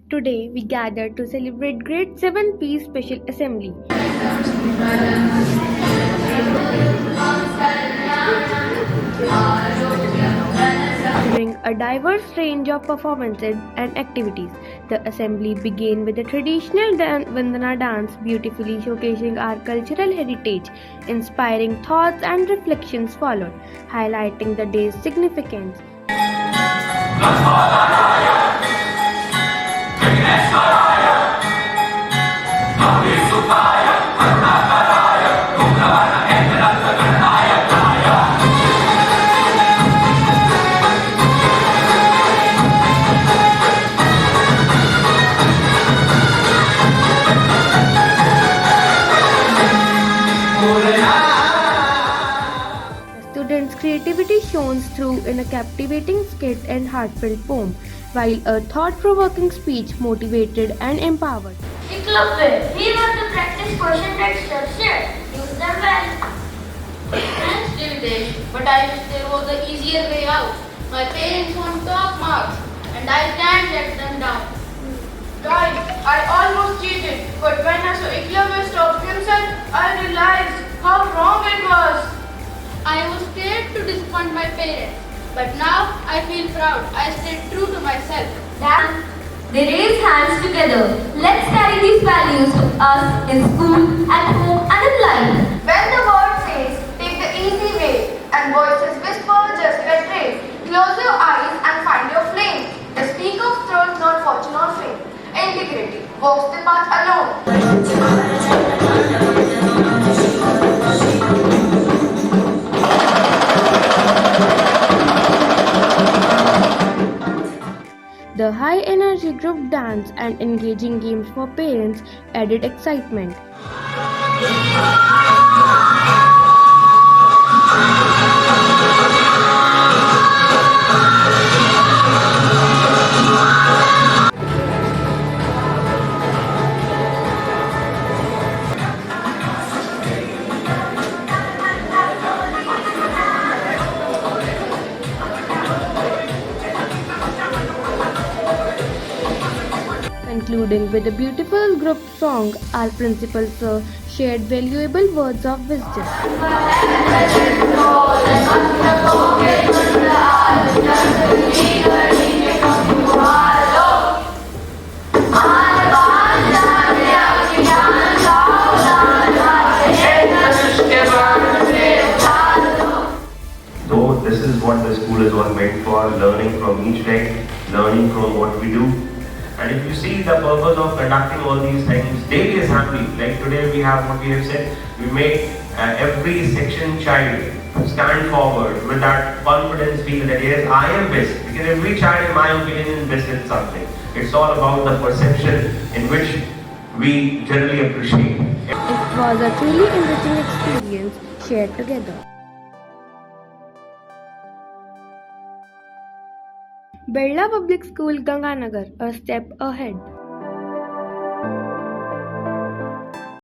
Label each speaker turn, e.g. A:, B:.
A: Today we gather to celebrate Grade 7P Special Assembly. Featuring a diverse range of performances and activities, the assembly began with a traditional Vandana dance, beautifully showcasing our cultural heritage. Inspiring thoughts and reflections followed, highlighting the day's significance. Students' creativity shines through in a captivating skit and heartfelt poem, while a thought-provoking speech motivated and empowered.
B: We want to practice question that structure. Use them well.
C: Thanks, Divitesh, but I wish there was an easier way out. My parents want top marks, and I can't let them down.
D: Guys, I almost cheated, but when I saw Iklavya stop himself, I realized how wrong it was.
C: I was scared to disappoint my parents, but now I feel proud. I stayed true to myself.
B: They raise hands together. Let's carry these values to us in school, at home, and in life.
D: When the word says, take the easy way, and voices whisper, just get ready. Close your eyes and find your flame. The speak of truth, not fortune or fame. Integrity walks the path alone.
A: The high-energy group dance and engaging games for parents added excitement. Concluding with a beautiful group song, our principal sir shared valuable words of wisdom.
E: So this is what the school is all meant for, learning from each day, learning from what we do. And if you see the purpose of conducting all these things, daily assembly, like today we have what we have said, we make every section child stand forward with that confidence feel that yes, I am best. Because every child, in my opinion, is best at something. It's all about the perception in which we generally appreciate.
A: It was a truly enriching experience shared together. Birla Public School, Ganganagar, a step ahead.